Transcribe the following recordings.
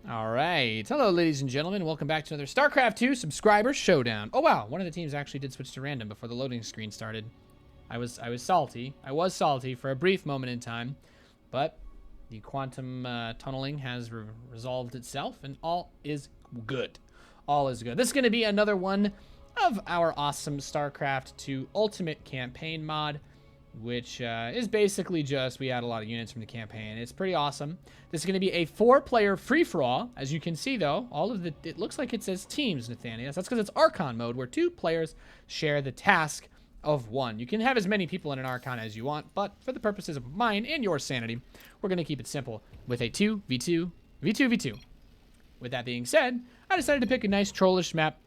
All right. Hello, ladies and gentlemen. Welcome back to another StarCraft 2 subscriber showdown. Oh, wow. One of the teams actually did switch to random before the loading screen started. I was salty. I was salty for a brief moment in time, but the quantum tunneling has resolved itself, and all is good. All is good. This is going to be another one of our awesome StarCraft 2 Ultimate Campaign mod, which is basically just we add a lot of units from the campaign. It's pretty awesome. This is going to be a 4-player free-for-all. As you can see, though, it looks like it says teams, Nathaniel. That's because it's Archon mode, where 2 players share the task of 1. You can have as many people in an Archon as you want, but for the purposes of mine and your sanity, we're going to keep it simple with a 2v2, v2v2. With that being said, I decided to pick a nice trollish map,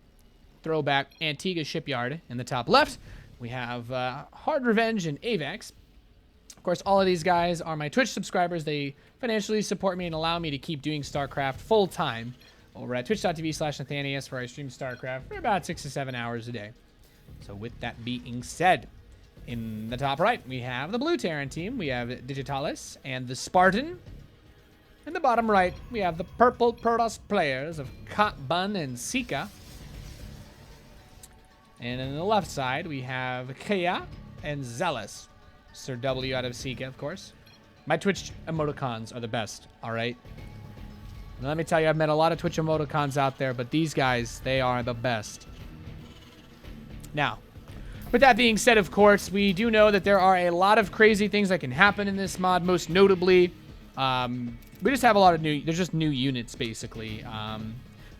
throwback Antigua Shipyard in the top left. We have Hard Revenge and Avex. Of course, all of these guys are my Twitch subscribers. They financially support me and allow me to keep doing StarCraft full-time over at twitch.tv/Nathanius, where I stream StarCraft for about 6 to 7 hours a day. So with that being said, in the top right, we have the Blue Terran team. We have Digitalis and the Spartan. In the bottom right, we have the Purple Protoss players of Katbun and Sika. And on the left side, we have Kea and Zealous. Sir W out of Sika, of course. My Twitch emoticons are the best, all right? Now, let me tell you, I've met a lot of Twitch emoticons out there, but these guys, they are the best. Now, with that being said, of course, we do know that there are a lot of crazy things that can happen in this mod. Most notably, we just have a lot of there's just new units, basically.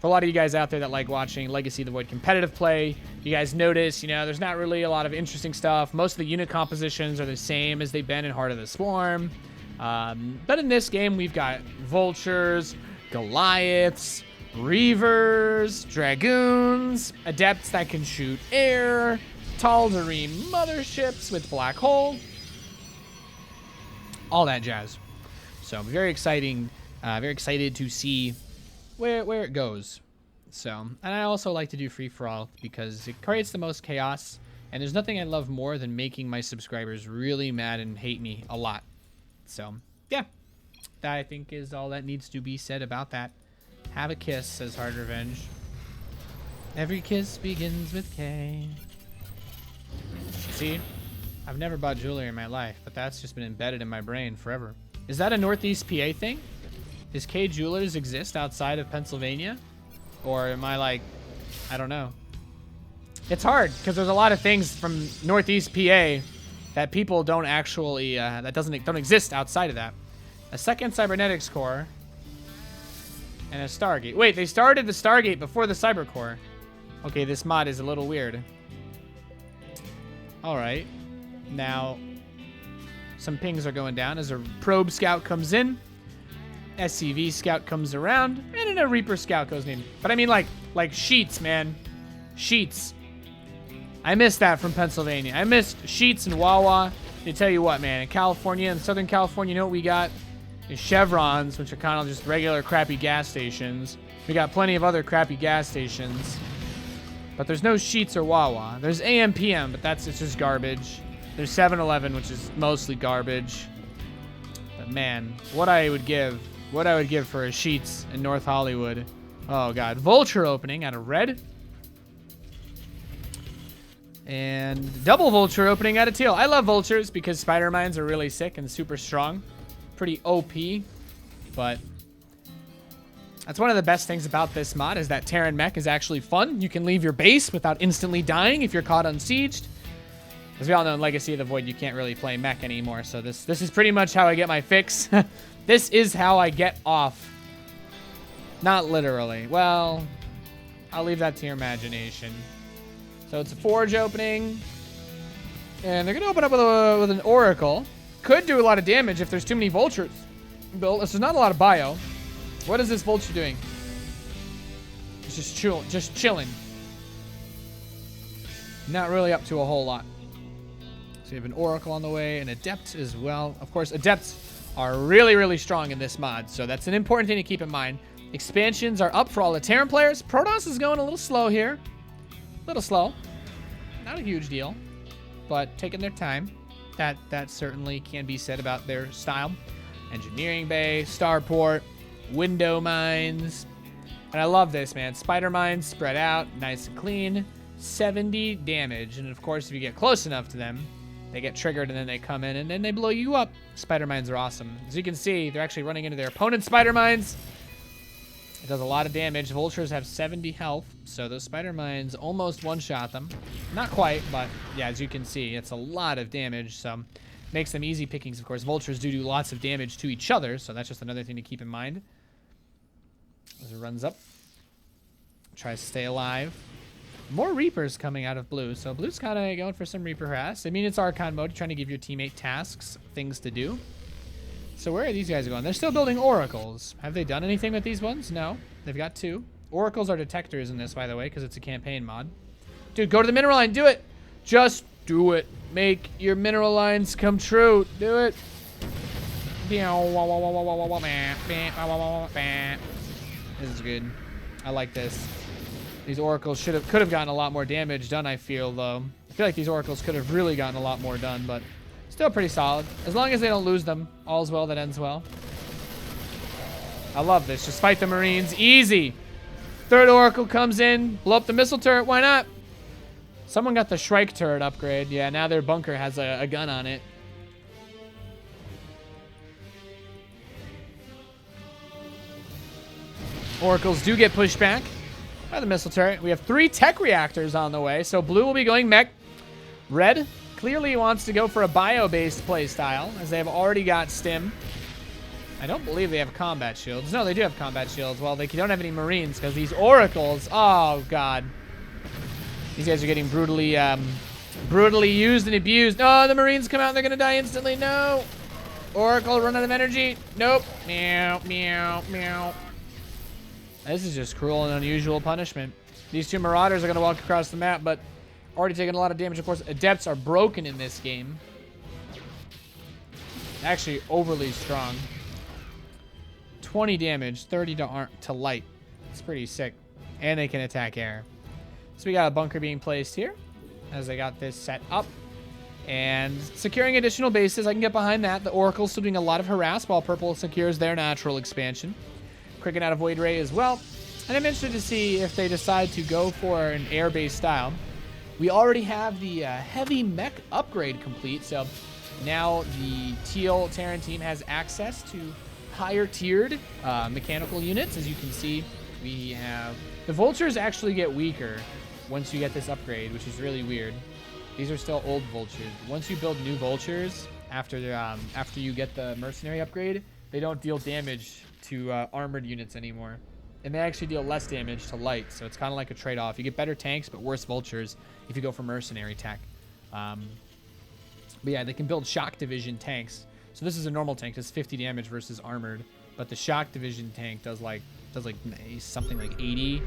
For a lot of you guys out there that like watching Legacy of the Void competitive play, you guys notice, there's not really a lot of interesting stuff. Most of the unit compositions are the same as they've been in Heart of the Swarm. But in this game, we've got Vultures, Goliaths, Reavers, Dragoons, Adepts that can shoot air, Tal'Darim motherships with Black Hole, all that jazz. So very exciting, very excited to see where it goes. So, and I also like to do free-for-all because it creates the most chaos, and there's nothing I love more than making my subscribers really mad and hate me a lot. So, yeah, that I think is all that needs to be said about that. Have a kiss, says Hard Revenge. Every kiss begins with K. See, I've never bought jewelry in my life, but that's just been embedded in my brain forever. Is that a Northeast PA thing? Does K Jewelers exist outside of Pennsylvania? Or am I like, I don't know. It's hard, because there's a lot of things from Northeast PA that people don't actually, that don't exist outside of that. A second cybernetics core and a Stargate. Wait, they started the Stargate before the Cyber Core. Okay, this mod is a little weird. Alright. Now, some pings are going down as a probe scout comes in. SCV scout comes around, and then a Reaper scout goes in. But I mean, like Sheets, man. Sheets. I missed that from Pennsylvania. I missed Sheets and Wawa. I tell you what, man. In California, in Southern California, you know what we got? Is Chevrons, which are kind of just regular crappy gas stations. We got plenty of other crappy gas stations. But there's no Sheets or Wawa. There's AM PM, but it's just garbage. There's 7-Eleven, which is mostly garbage. But man, what I would give for a Sheets in North Hollywood. Oh god. Vulture opening out of red. And double Vulture opening out of teal. I love Vultures because Spider Mines are really sick and super strong. Pretty OP. But that's one of the best things about this mod is that Terran mech is actually fun. You can leave your base without instantly dying if you're caught unsieged. As we all know in Legacy of the Void, you can't really play mech anymore. So this is pretty much how I get my fix. This is how I get off. Not literally. Well, I'll leave that to your imagination. So it's a Forge opening. And they're going to open up with an Oracle. Could do a lot of damage if there's too many Vultures built. There's not a lot of bio. What is this Vulture doing? It's just chilling. Not really up to a whole lot. So you have an Oracle on the way, an Adept as well. Of course, Adepts are really, really strong in this mod, so that's an important thing to keep in mind. Expansions are up for all the Terran players. Protoss is going a little slow here. A little slow. Not a huge deal, but taking their time. That certainly can be said about their style. Engineering Bay, Starport, window mines. And I love this, man. Spider mines spread out, nice and clean. 70 damage. And of course, if you get close enough to them, they get triggered and then they come in and then they blow you up. Spider mines are awesome. As you can see, they're actually running into their opponent's spider mines. It does a lot of damage. Vultures have 70 health, so those spider mines almost one-shot them. Not quite, but yeah, as you can see, it's a lot of damage, so makes them easy pickings. Of course, vultures do lots of damage to each other, so that's just another thing to keep in mind. As it runs up, tries to stay alive. More Reapers coming out of blue, so blue's kind of going for some Reaper harass. I mean, it's Archon mode, trying to give your teammate tasks, things to do. So where are these guys going? They're still building oracles. Have they done anything with these ones? No. They've got 2. Oracles are detectors in this, by the way, because it's a campaign mod. Dude, go to the mineral line. Do it. Just do it. Make your mineral lines come true. Do it. This is good. I like this. These oracles could have gotten a lot more damage done, I feel, though. I feel like these oracles could have really gotten a lot more done, but still pretty solid. As long as they don't lose them, all's well that ends well. I love this. Just fight the Marines. Easy. Third Oracle comes in. Blow up the missile turret. Why not? Someone got the Shrike turret upgrade. Yeah, now their bunker has a gun on it. Oracles do get pushed back by the missile turret. We have 3 tech reactors on the way, so blue will be going mech. Red clearly wants to go for a bio-based playstyle, as they have already got stim. I don't believe they have combat shields. No, they do have combat shields. Well, they don't have any Marines, because these oracles, oh god. These guys are getting brutally used and abused. Oh, the Marines come out and they're going to die instantly. No. Oracle, run out of energy. Nope. Meow, meow, meow. This is just cruel and unusual punishment. These 2 Marauders are going to walk across the map, but already taking a lot of damage. Of course, Adepts are broken in this game. Actually, overly strong. 20 damage, 30 to light. It's pretty sick. And they can attack air. So we got a bunker being placed here as they got this set up. And securing additional bases, I can get behind that. The Oracle's still doing a lot of harass while purple secures their natural expansion. Cricket out of Void Ray as well. And I'm interested to see if they decide to go for an air-based style. We already have the heavy mech upgrade complete, so now the Teal Terran team has access to higher tiered mechanical units. As you can see, we have the vultures actually get weaker once you get this upgrade, which is really weird. These are still old vultures. Once you build new vultures after you get the mercenary upgrade, they don't deal damage to armored units anymore. And they actually deal less damage to light, so it's kind of like a trade-off. You get better tanks, but worse vultures if you go for mercenary tech. But yeah, they can build shock division tanks. So this is a normal tank, does 50 damage versus armored, but the shock division tank does something like 80.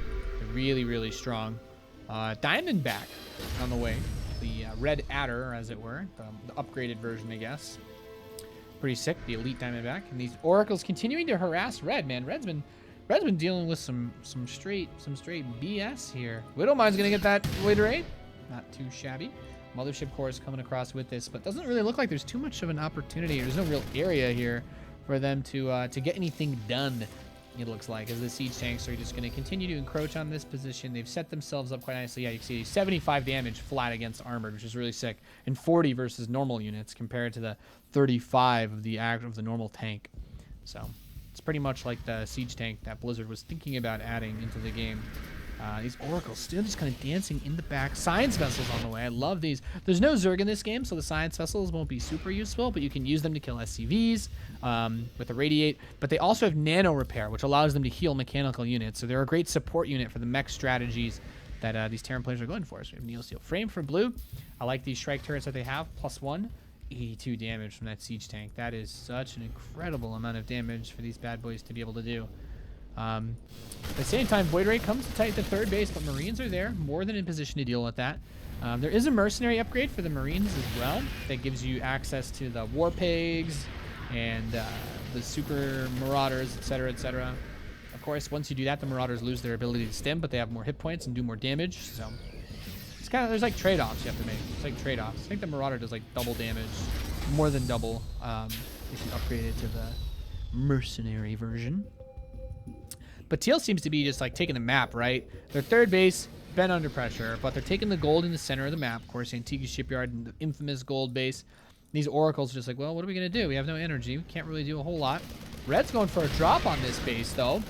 Really, really strong. Diamondback on the way. The red adder, as it were, the upgraded version, I guess. Pretty sick, the elite Diamondback. And these oracles continuing to harass red, man. Red's been dealing with some straight BS here. Widowmine's gonna get that Void Ray. Not too shabby. Mothership Core is coming across with this, but doesn't really look like there's too much of an opportunity. There's no real area here for them to get anything done. It looks like, as the siege tanks are just going to continue to encroach on this position. They've set themselves up quite nicely. Yeah, you can see 75 damage flat against armored, which is really sick, and 40 versus normal units compared to the 35 of the normal tank. So it's pretty much like the siege tank that Blizzard was thinking about adding into the game. These oracles still just kind of dancing in the back. Science vessels on the way. I love these. There's no Zerg in this game, so the science vessels won't be super useful, but you can use them to kill SCVs with the radiate. But they also have nano repair, which allows them to heal mechanical units. So they're a great support unit for the mech strategies that these Terran players are going for. So we have Neo Steel Frame for blue. I like these strike turrets that they have. +1. 82 damage from that siege tank. That is such an incredible amount of damage for these bad boys to be able to do. At the same time, Void Ray comes to tight the third base, but Marines are there, more than in position to deal with that. There is a mercenary upgrade for the Marines as well that gives you access to the War Pigs and the Super Marauders, etc., etc. Of course, once you do that, the Marauders lose their ability to stim, but they have more hit points and do more damage. So it's kind of, there's like trade-offs you have to make. It's like trade-offs. I think the Marauder does like double damage, more than double, if you upgrade it to the mercenary version. But Teal seems to be just like taking the map, right? Their third base, been under pressure, but they're taking the gold in the center of the map. Of course, Antigua Shipyard and the infamous gold base. These Oracles are just like, well, what are we going to do? We have no energy. We can't really do a whole lot. Red's going for a drop on this base, though.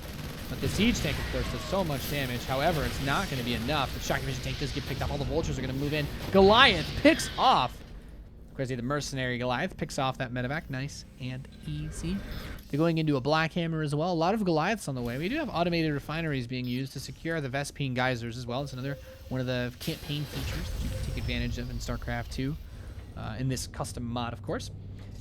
But the Siege Tank, of course, does so much damage. However, it's not going to be enough. The Shock Division Tank does get picked off. All the Vultures are going to move in. Goliath picks off. Of course, the Mercenary Goliath picks off that medevac. Nice and easy. They're going into a Black Hammer as well. A lot of Goliaths on the way. We do have automated refineries being used to secure the Vespine Geysers as well. It's another one of the campaign features that you can take advantage of in StarCraft 2. In this custom mod, of course.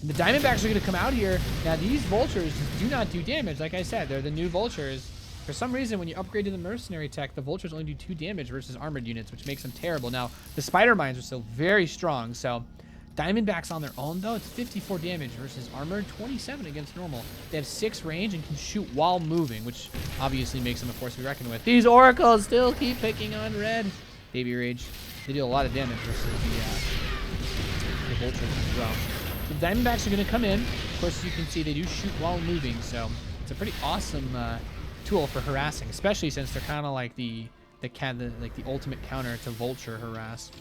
And the Diamondbacks are going to come out here. Now, these Vultures do not do damage. Like I said, they're the new Vultures. For some reason, when you upgrade to the Mercenary tech, the Vultures only do 2 damage versus armored units, which makes them terrible. Now, the Spider Mines are still very strong, so Diamondbacks on their own, though, it's 54 damage versus armored 27 against normal. They have 6 range and can shoot while moving, which obviously makes them a force to be reckoned with. These Oracles still keep picking on Red. Baby Rage. They do a lot of damage versus the Vultures as well. The Diamondbacks are going to come in. Of course, as you can see, they do shoot while moving, so it's a pretty awesome tool for harassing, especially since they're kind of like the ultimate counter to Vulture harass.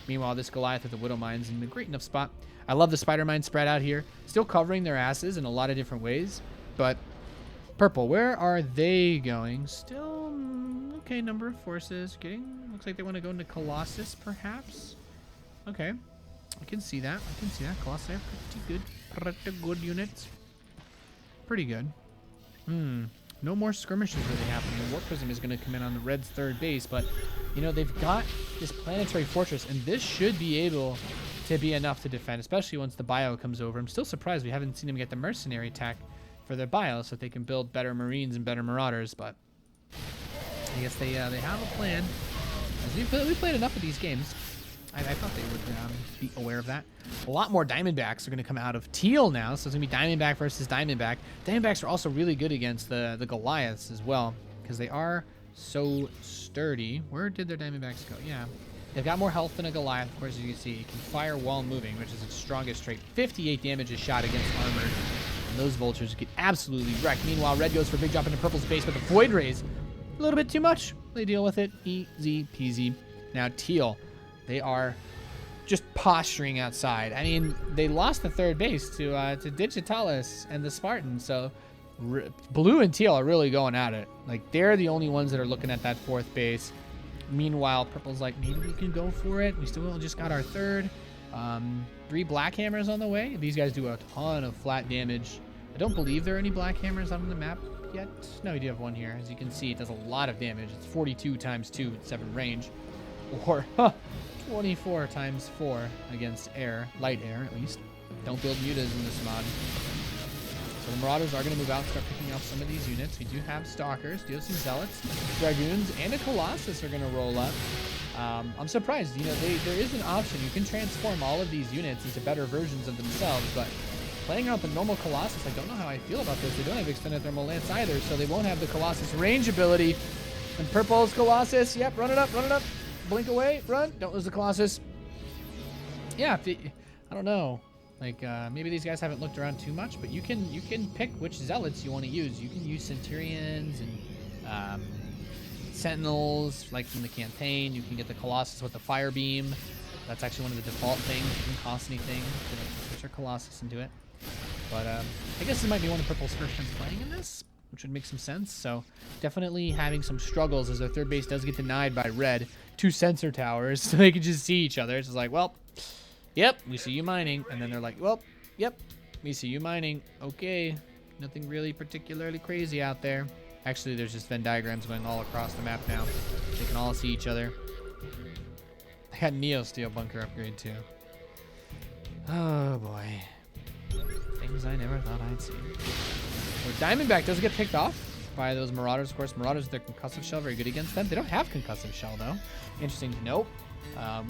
Meanwhile, this Goliath with the Widow Mines in a great enough spot. I love the Spider Mine spread out here, still covering their asses in a lot of different ways. But Purple, where are they going? Still okay, number of forces. Looks like they want to go into Colossus, perhaps. Okay. I can see that. Colossi are pretty good units. Pretty good. No more skirmishes really happening. The Warp Prism is going to come in on the Red's third base, but, you know, they've got this planetary fortress, and this should be able to be enough to defend, especially once the bio comes over. I'm still surprised we haven't seen them get the Mercenary tech for their bio so that they can build better Marines and better Marauders, but I guess they have a plan. As we played enough of these games, I thought they would be aware of that. A lot more Diamondbacks are going to come out of Teal now, so it's going to be Diamondback versus Diamondback. Diamondbacks are also really good against the Goliaths as well, because they are so sturdy. Where did their Diamondbacks go? Yeah. They've got more health than a Goliath, of course, as you can see. It can fire while moving, which is its strongest trait. 58 damage a shot against armored. And those Vultures get absolutely wrecked. Meanwhile, Red goes for a big jump into Purple's base, but the Void Rays, a little bit too much. They deal with it. Easy peasy. Now, Teal. They are just posturing outside. I mean, they lost the third base to Digitalis and the Spartans, so Blue and Teal are really going at it. Like, they're the only ones that are looking at that fourth base. Meanwhile, Purple's like, maybe we can go for it. We still just got our third. 3 Black Hammers on the way. These guys do a ton of flat damage. I don't believe there are any Black Hammers on the map yet. No, we do have one here. As you can see, it does a lot of damage. It's 42 times 2 with 7 range. Or 24 times 4 against air, light air at least. Don't build mutas in this mod. So the Marauders are going to move out and start picking off some of these units. We do have Stalkers, do have some Zealots, Dragoons, and a Colossus are going to roll up. I'm surprised, you know, there is an option. You can transform all of these units into better versions of themselves, but playing out the normal Colossus, I don't know how I feel about this. They don't have Extended Thermal Lance either, so they won't have the Colossus range ability. And Purple's Colossus, yep, run it up, run it up. Blink away, run, don't lose the Colossus. Yeah, I don't know. Like, maybe these guys haven't looked around too much, but you can pick which Zealots you want to use. You can use Centurions and Sentinels, like from the campaign. You can get the Colossus with the Fire Beam. That's actually one of the default things. It doesn't cost anything to put your Colossus into it. But I guess this might be one of Purple's first times playing in this, which would make some sense. So definitely having some struggles as their third base does get denied by Red. 2 sensor towers, so they can just see each other. It's just like, well, yep, we see you mining. And then they're like, well, yep, we see you mining. Okay, nothing really particularly crazy out there. Actually, there's just Venn diagrams going all across the map now. They can all see each other. I got Neo Steel bunker upgrade too. Oh boy. Things I never thought I'd see. So Diamondback does get picked off by those Marauders. Of course, Marauders with their concussive shell, very good against them. They don't have concussive shell though. Interesting to note.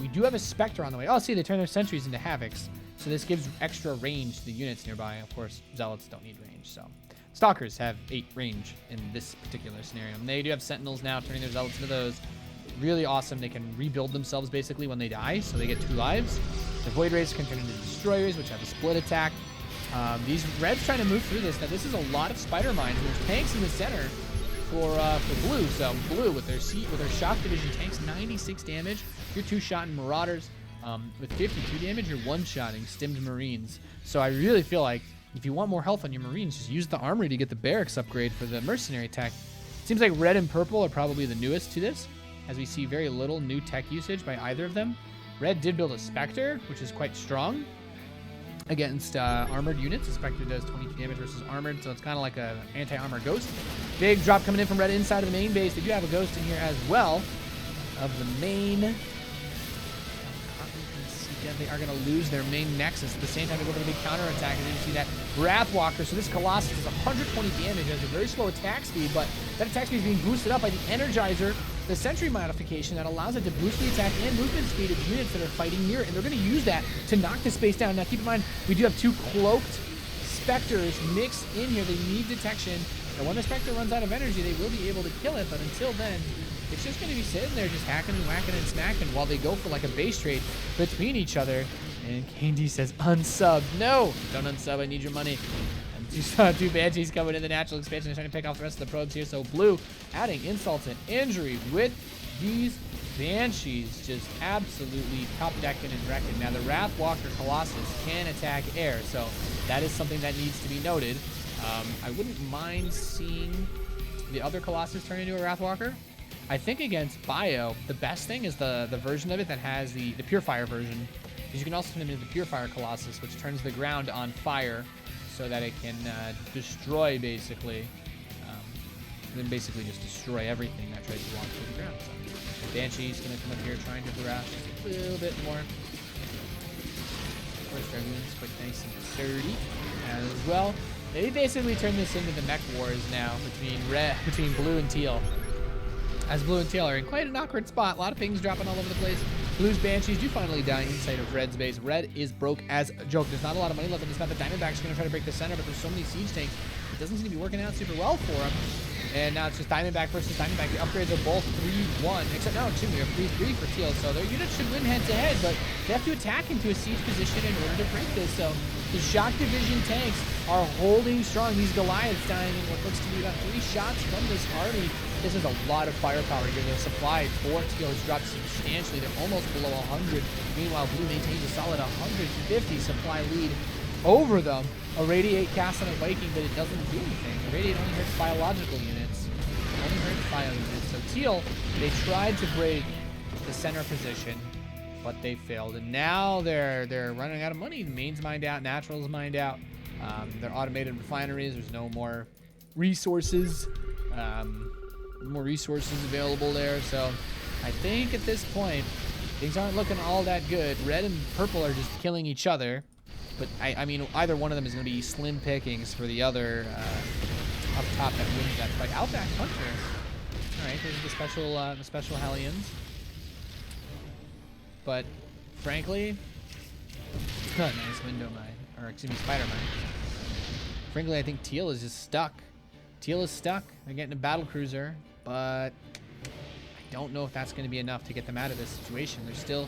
We do have a Spectre on the way. Oh, see, they turn their sentries into Havocs. So this gives extra range to the units nearby. Of course, Zealots don't need range, so. Stalkers have 8 range in this particular scenario. And they do have Sentinels now, turning their Zealots into those. Really awesome. They can rebuild themselves basically when they die, so they get 2 lives. The Void Rays can turn into Destroyers, which have a split attack. These Reds trying to move through this. Now, this is a lot of Spider Mines. There's tanks in the center. for blue. So blue with their shock division tanks, 96 damage. You're two-shotting marauders. With 52 damage, you're one-shotting stimmed marines. So I really feel like if you want more health on your marines, just use the armory to get the barracks upgrade for the mercenary tech. Seems like red and purple are probably the newest to this, as we see very little new tech usage by either of them. Red did build a Spectre, which is quite strong against armored units. A Spectre does 22 damage versus armored, so it's kind of like a anti-armor ghost. Big drop coming in from red inside of the main base. They do have a ghost in here as well of the main. They are going to lose their main nexus. At the same time, they go for the big counterattack, and then you see that Wrathwalker. So this Colossus is 120 damage. It has a very slow attack speed, but that attack speed is being boosted up by the Energizer, the Sentry modification that allows it to boost the attack and movement speed of units that are fighting near it, and they're going to use that to knock the space down. Now, keep in mind, we do have two cloaked Spectres mixed in here. They need detection, and when the Spectre runs out of energy, they will be able to kill it, but until then, it's just going to be sitting there just hacking and whacking and smacking while they go for like a base trade between each other. And Candy says, unsub. No, don't unsub. I need your money. And you saw two Banshees coming in the natural expansion and trying to pick off the rest of the probes here. So blue adding insult and injury with these Banshees, just absolutely top decking and wrecking. Now the Wrathwalker Colossus can attack air, so that is something that needs to be noted. I wouldn't mind seeing the other Colossus turn into a Wrathwalker. I think against Bio, the best thing is the version of it that has the Purifier version. Because you can also turn them into the Purifier Colossus, which turns the ground on fire so that it can destroy, basically. Then basically just destroy everything that tries to walk through the ground. So Banshee's going to come up here trying to harass just a little bit more. Of course, Dragoon's quite nice and sturdy as well. They basically turn this into the mech wars now between blue and teal. As blue and teal are in quite an awkward spot. A lot of things dropping all over the place. Blue's Banshees do finally die inside of red's base. Red is broke as a joke. There's not a lot of money left in this map. The Diamondback's going to try to break the center, but there's so many siege tanks. It doesn't seem to be working out super well for him. And now it's just Diamondback versus Diamondback. The upgrades are both 3-1. Except now, excuse me, 3-3 for teal. So their units should win head-to-head, but they have to attack into a siege position in order to break this. So the Shock Division tanks are holding strong. These Goliaths dying in what looks to be about 3 shots from this army. This is a lot of firepower here. The supply for teal has dropped substantially. They're almost below 100. Meanwhile, blue maintains a solid 150 supply lead over them. A Radiate cast on a Viking, but it doesn't do anything. The Radiate only hurts biological units. It only hurts bio units. So teal, they tried to break the center position, but they failed. And now they're running out of money. The main's mined out, natural's mined out. Their automated refineries, there's no more resources. More resources available there. So I think at this point, things aren't looking all that good. Red and purple are just killing each other. But I mean, either one of them is going to be slim pickings for the other up top that wins that fight. Outback Hunter. All right, there's the special Hellions. But frankly, nice window mine, or excuse me, spider mine. Frankly, I think teal is just stuck. Teal is stuck. They're getting a battle cruiser, but I don't know if that's going to be enough to get them out of this situation. There's still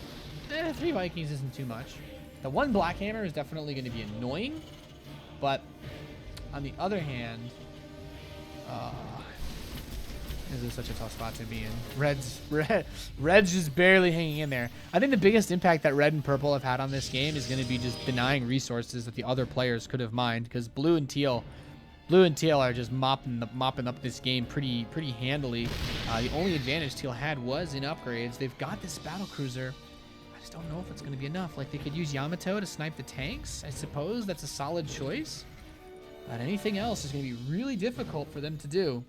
3 Vikings isn't too much. The 1 Black Hammer is definitely going to be annoying, but on the other hand, this is such a tough spot to be in. Red's just barely hanging in there. I think the biggest impact that red and purple have had on this game is going to be just denying resources that the other players could have mined, because blue and teal are just mopping up this game pretty handily. The only advantage teal had was in upgrades. They've got this battle cruiser. I just don't know if it's going to be enough. Like, they could use Yamato to snipe the tanks. I suppose that's a solid choice. But anything else is going to be really difficult for them to do.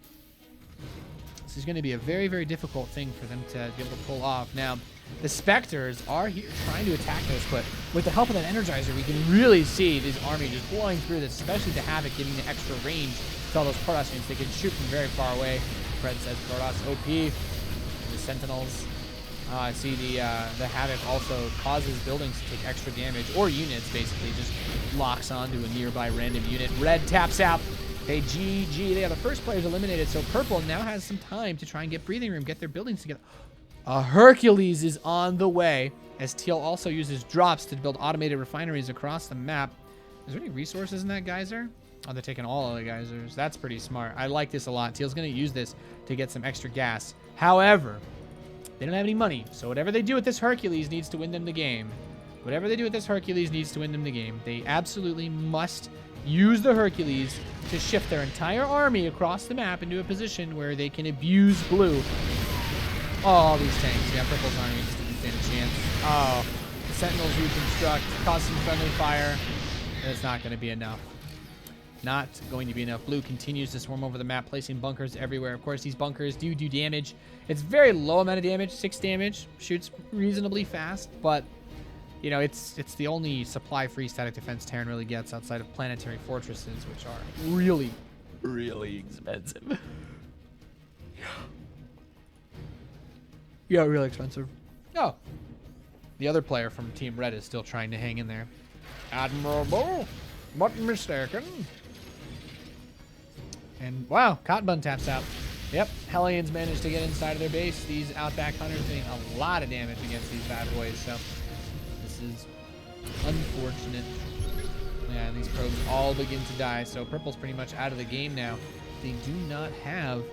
This is going to be a very, very difficult thing for them to be able to pull off. Now, the Spectres are here trying to attack this, but with the help of that Energizer, we can really see this army just blowing through this, especially the Havoc giving the extra range to all those Protoss units. They can shoot from very far away. Fred says Protoss OP. The Sentinels. I see the Havoc also causes buildings to take extra damage, or units basically just locks onto a nearby random unit. Red taps out. Okay, GG. They are the first players eliminated, so purple now has some time to try and get breathing room, get their buildings together. A Hercules is on the way, as teal also uses drops to build automated refineries across the map. Is there any resources in that geyser? Oh, they're taking all of the geysers. That's pretty smart. I like this a lot. Teal's going to use this to get some extra gas. However, they don't have any money. So whatever they do with this Hercules needs to win them the game. Whatever they do with this Hercules needs to win them the game. They absolutely must use the Hercules to shift their entire army across the map into a position where they can abuse blue. Oh, all these tanks. Yeah, purple's army just didn't stand a chance. Oh, the Sentinels reconstruct, cause some friendly fire. That's not going to be enough. Not going to be enough. Blue continues to swarm over the map, placing bunkers everywhere. Of course, these bunkers do damage. It's very low amount of damage, 6 damage. Shoots reasonably fast, but you know, it's the only supply-free static defense Terran really gets outside of planetary fortresses, which are really, really expensive. Yeah, really expensive. Oh, the other player from Team Red is still trying to hang in there. Admirable, but mistaken. And wow, Cottonbun taps out. Yep, Hellions managed to get inside of their base. These Outback Hunters doing a lot of damage against these bad boys, so this is unfortunate. Yeah, these probes all begin to die, so Purple's pretty much out of the game now. They do not have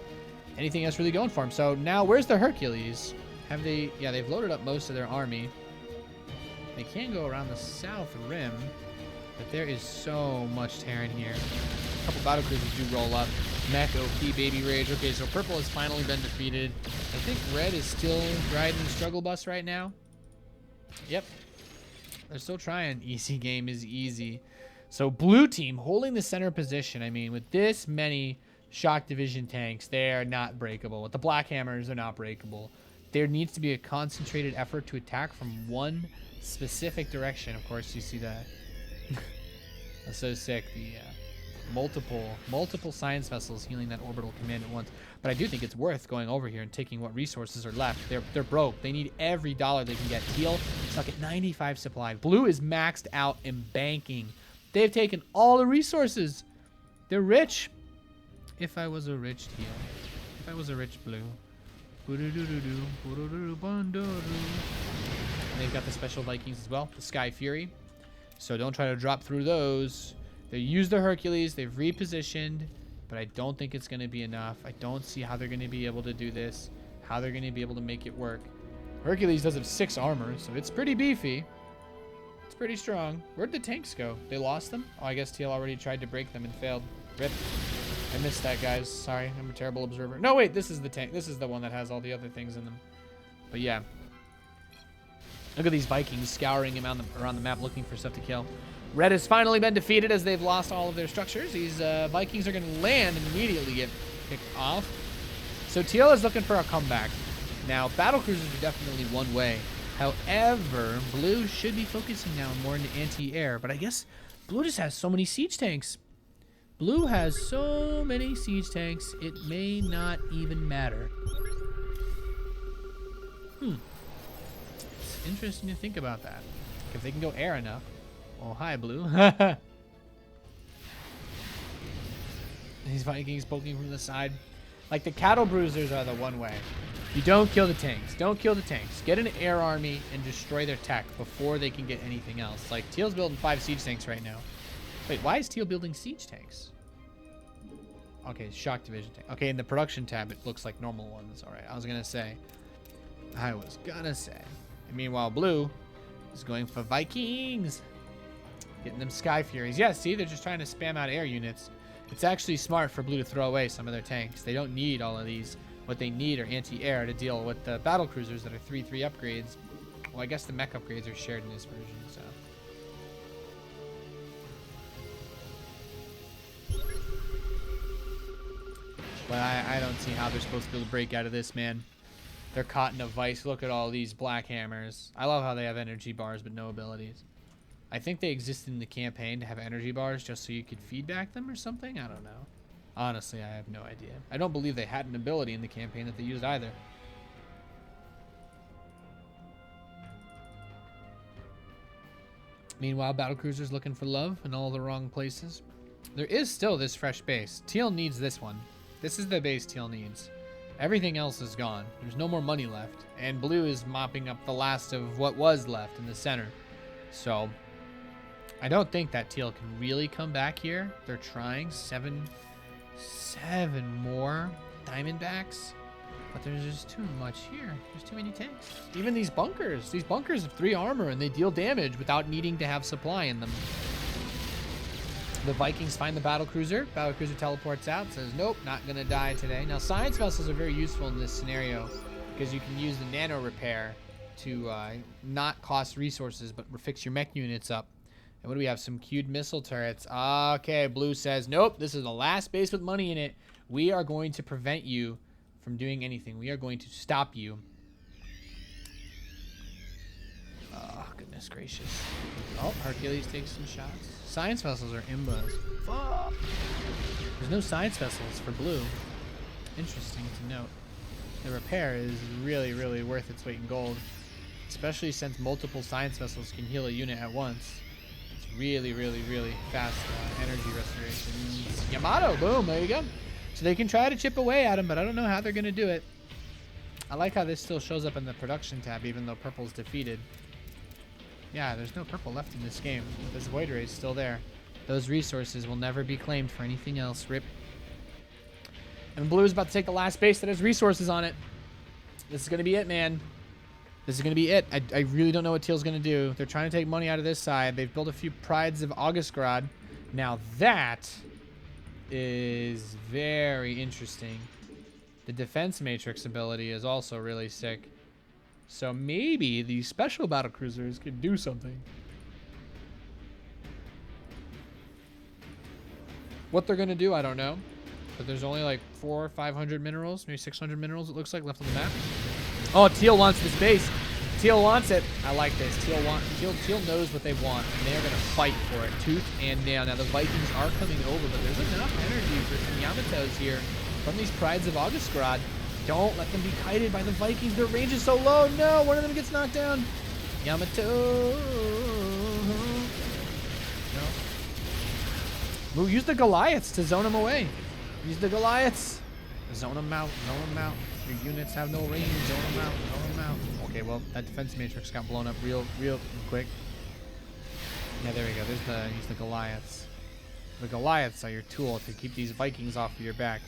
anything else really going for them. So now, where's the Hercules? Have they? Yeah, they've loaded up most of their army. They can go around the south rim, but there is so much Terran here. A couple battlecruisers do roll up. Mech, OP, Baby Rage. Okay, so Purple has finally been defeated. I think Red is still riding the struggle bus right now. Yep. They're still trying. Easy game is easy. So Blue team holding the center position. I mean, with this many Shock Division tanks, they are not breakable. With the Black Hammers, they're not breakable. There needs to be a concentrated effort to attack from one specific direction. Of course, you see that. That's so sick. The multiple science vessels healing that orbital command at once. But I do think it's worth going over here and taking what resources are left. They're broke. They need every dollar they can get. Teal stuck at 95 supply. Blue is maxed out and banking. They've taken all the resources. They're rich. If I was a rich Teal. If I was a rich Blue. And they've got the special Vikings as well. The Sky Fury. So don't try to drop through those. They used the Hercules. They've repositioned. But I don't think it's going to be enough. I don't see how they're going to be able to do this. How they're going to be able to make it work. Hercules does have 6 armor, so it's pretty beefy. It's pretty strong. Where'd the tanks go? They lost them? Oh, I guess Teal already tried to break them and failed. Rip. I missed that, guys. Sorry, I'm a terrible observer. No, wait, this is the tank. This is the one that has all the other things in them. But yeah. Look at these Vikings scouring around the map looking for stuff to kill. Red has finally been defeated as they've lost all of their structures. These Vikings are going to land and immediately get picked off. So Teal is looking for a comeback. Now, battlecruisers are definitely one way. However, Blue should be focusing now more into anti-air. But I guess Blue just has so many siege tanks. Blue has so many siege tanks, it may not even matter. It's interesting to think about that. If they can go air enough. Oh, hi, Blue. These Vikings poking from the side. Like, the cattle bruisers are the one way. You don't kill the tanks. Don't kill the tanks. Get an air army and destroy their tech before they can get anything else. Like, Teal's building 5 siege tanks right now. Wait, why is Teal building siege tanks? Okay, Shock Division tank. Okay, in the production tab, it looks like normal ones. All right, I was going to say. And meanwhile, Blue is going for Vikings. Getting them Sky Furies. Yeah, see, they're just trying to spam out air units. It's actually smart for Blue to throw away some of their tanks. They don't need all of these. What they need are anti-air to deal with the battle cruisers that are 3/3 upgrades. Well, I guess the mech upgrades are shared in this version, so. But I don't see how they're supposed to be able to break out of this, man. They're caught in a vice. Look at all these Black Hammers. I love how they have energy bars but no abilities. I think they exist in the campaign to have energy bars just so you could feedback them or something. I don't know. Honestly, I have no idea. I don't believe they had an ability in the campaign that they used either. Meanwhile, battlecruisers looking for love in all the wrong places. There is still this fresh base. Teal needs this one. This is the base Teal needs. Everything else is gone. There's no more money left. And Blue is mopping up the last of what was left in the center. So, I don't think that Teal can really come back here. They're trying. Seven more Diamondbacks. But there's just too much here. There's too many tanks. Even these bunkers. These bunkers have 3 armor and they deal damage without needing to have supply in them. The Vikings find the battlecruiser. Battlecruiser teleports out. Says, nope, not going to die today. Now, science vessels are very useful in this scenario because you can use the nano repair to not cost resources but fix your mech units up. And what do we have? Some queued missile turrets. Okay, Blue says, nope, this is the last base with money in it. We are going to prevent you from doing anything. We are going to stop you. Oh, goodness gracious. Oh, Hercules takes some shots. Science vessels are imbas. Fuck. There's no science vessels for Blue. Interesting to note. The repair is really, really worth its weight in gold. Especially since multiple science vessels can heal a unit at once. Really, really, really fast energy restoration. Yamato, boom, there you go. So they can try to chip away at him, but I don't know how they're going to do it. I like how this still shows up in the production tab, even though purple's defeated. Yeah, there's no purple left in this game. This void ray is still there. Those resources will never be claimed for anything else. Rip. And blue is about to take the last base that has resources on it. This is going to be it, man. This is going to be it. I really don't know what Teal's going to do. They're trying to take money out of this side. They've built a few Prides of Augustgrad. Now that is very interesting. The defense matrix ability is also really sick. So maybe these special battlecruisers could do something. What they're going to do, I don't know. But there's only like 400 or 500 minerals, maybe 600 minerals it looks like left on the map. Oh, Teal wants this base. Teal wants it. I like this. Teal knows what they want, and they are going to fight for it, tooth and nail. Now, the Vikings are coming over, but there's enough energy for some Yamatos here from these Prides of Augustgrad. Don't let them be kited by the Vikings. Their range is so low. No, one of them gets knocked down. Yamato. No. Use the Goliaths to zone them away. Use the Goliaths. Zone them out. Zone them out. Your units have no range. Zone them out. Zone them out. Okay, well, that defense matrix got blown up real quick. Yeah, there we go. Use the Goliaths. The Goliaths are your tool to keep these Vikings off of your back.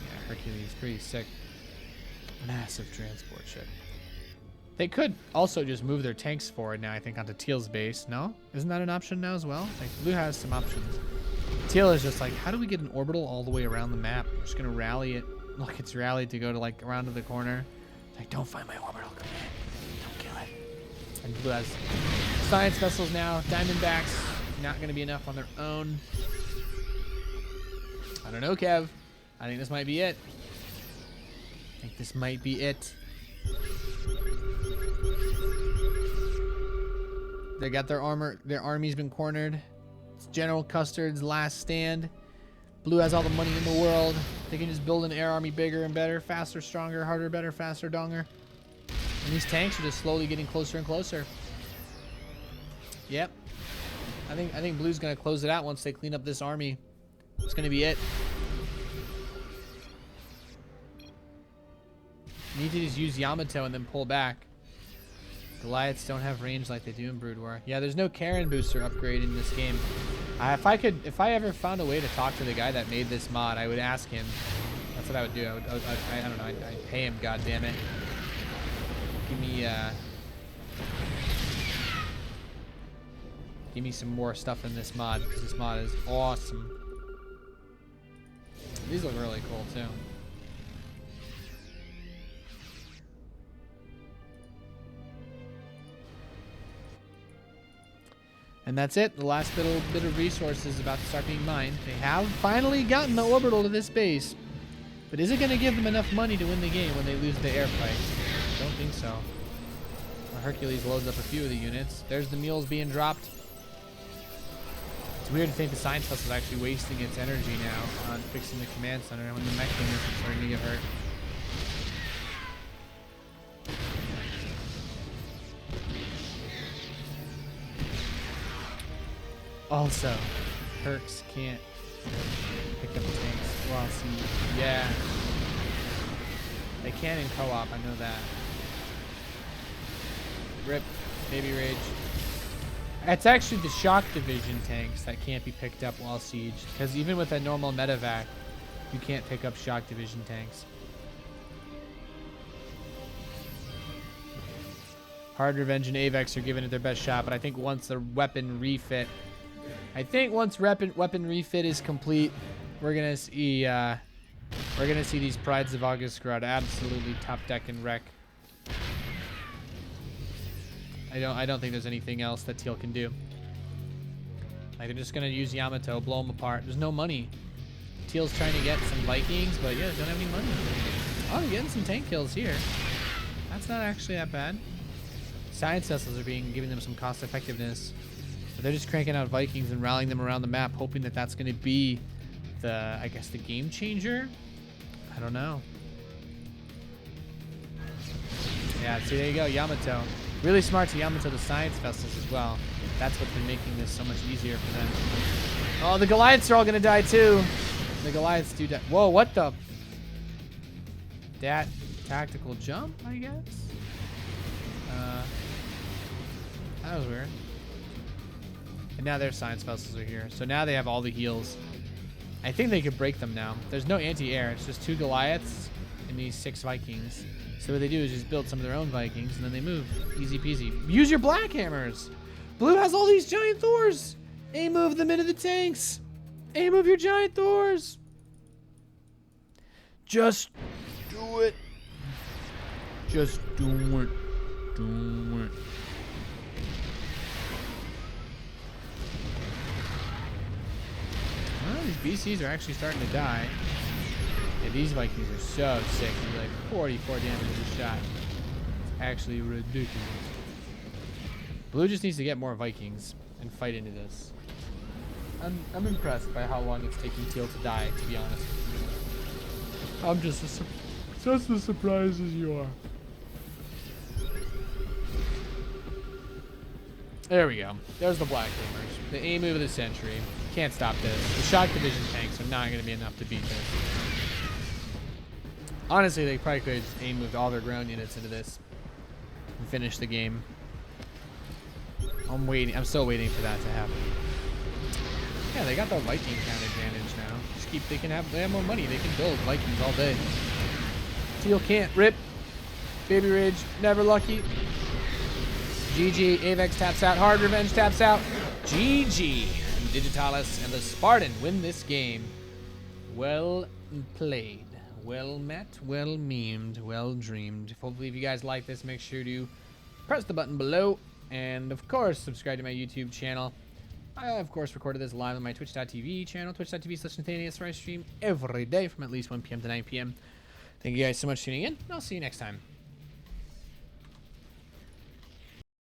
Yeah, Hercules, pretty sick. Massive transport ship. They could also just move their tanks forward now, I think, onto Teal's base. No? Isn't that an option now as well? Like, Blue has some options. Teal is just like, how do we get an orbital all the way around the map? We're just going to rally it. Look, it's rallied to go to, like, around to the corner. Like, don't find my orbital. Come in. Don't kill it. And Blue has science vessels now. Diamondbacks. Not going to be enough on their own. I don't know, Kev. I think this might be it. This might be it. They got their armor. Their army's been cornered. It's General Custard's last stand. Blue has all the money in the world. They can just build an air army bigger and better, faster, stronger, harder, better, faster, donger. And these tanks are just slowly getting closer and closer. Yep. I think Blue's gonna close it out once they clean up this army. It's gonna be it. Need to just use Yamato and then pull back. Goliaths don't have range like they do in Brood War. Yeah, there's no Karen booster upgrade in this game. If I ever found a way to talk to the guy that made this mod, I would ask him. That's what I would do. I don't know. I'd pay him. God damn it. Give me some more stuff in this mod because this mod is awesome. These look really cool too. And that's it. The last bit of resources is about to start being mined. They have finally gotten the orbital to this base. But is it going to give them enough money to win the game when they lose the air fight? Don't think so. Well, Hercules loads up a few of the units. There's the mules being dropped. It's weird to think the science vessel is actually wasting its energy now on fixing the command center when the mech units are starting to get hurt. Also, Hercs can't pick up tanks. Well, see, yeah. They can in co-op, I know that. Rip, baby rage. It's actually the shock division tanks that can't be picked up while siege. Because even with a normal medevac, you can't pick up shock division tanks. Hard Revenge and Avex are giving it their best shot, but I think once the weapon refit, weapon refit is complete, we're gonna see these Prides of August Grud absolutely top deck and wreck. I don't think there's anything else that Teal can do. Like, they're just gonna use Yamato, blow them apart. There's no money. Teal's trying to get some Vikings, but yeah, they don't have any money. Oh, they're getting some tank kills here. That's not actually that bad. Science vessels are giving them some cost effectiveness. But they're just cranking out Vikings and rallying them around the map, hoping that that's going to be the, I guess, the game changer. I don't know. Yeah, see, there you go, Yamato. Really smart to Yamato the science vessels as well. That's what's been making this so much easier for them. Oh, the Goliaths are all going to die too. The Goliaths do die. Whoa, what the? That tactical jump, I guess? That was weird. And now their science vessels are here. So now they have all the heals. I think they could break them now. There's no anti-air. It's just 2 Goliaths and these 6 Vikings. So what they do is just build some of their own Vikings and then they move. Easy peasy. Use your black hammers. Blue has all these giant Thors. A-move them into the tanks. A-move your giant Thors. Just do it. Just do it. Do it. Well, these BCs are actually starting to die. Yeah, these Vikings are so sick. They're like 44 damage a shot. It's actually ridiculous. Blue just needs to get more Vikings and fight into this. I'm impressed by how long it's taking Teal to die, to be honest. I'm just as surprised as you are. There we go. There's the Black Hammers. The A move of the century. Can't stop this. The shock division tanks are not going to be enough to beat this. Honestly, they probably could have just A moved all their ground units into this and finish the game. I'm waiting. I'm still waiting for that to happen. Yeah, they got the Viking count advantage now. Just keep. They have more money. They can build Vikings all day. Teal can't. Rip. Baby Ridge. Never lucky. GG. Avex taps out. Hard Revenge taps out. GG. Digitalis and the Spartan win this game. Well played. Well met. Well memed. Well dreamed. Hopefully, if you guys like this, make sure to press the button below. And, of course, subscribe to my YouTube channel. I, of course, recorded this live on my twitch.tv channel, twitch.tv/Nathanius, where I stream every day from at least 1 p.m. to 9 p.m. Thank you guys so much for tuning in, and I'll see you next time.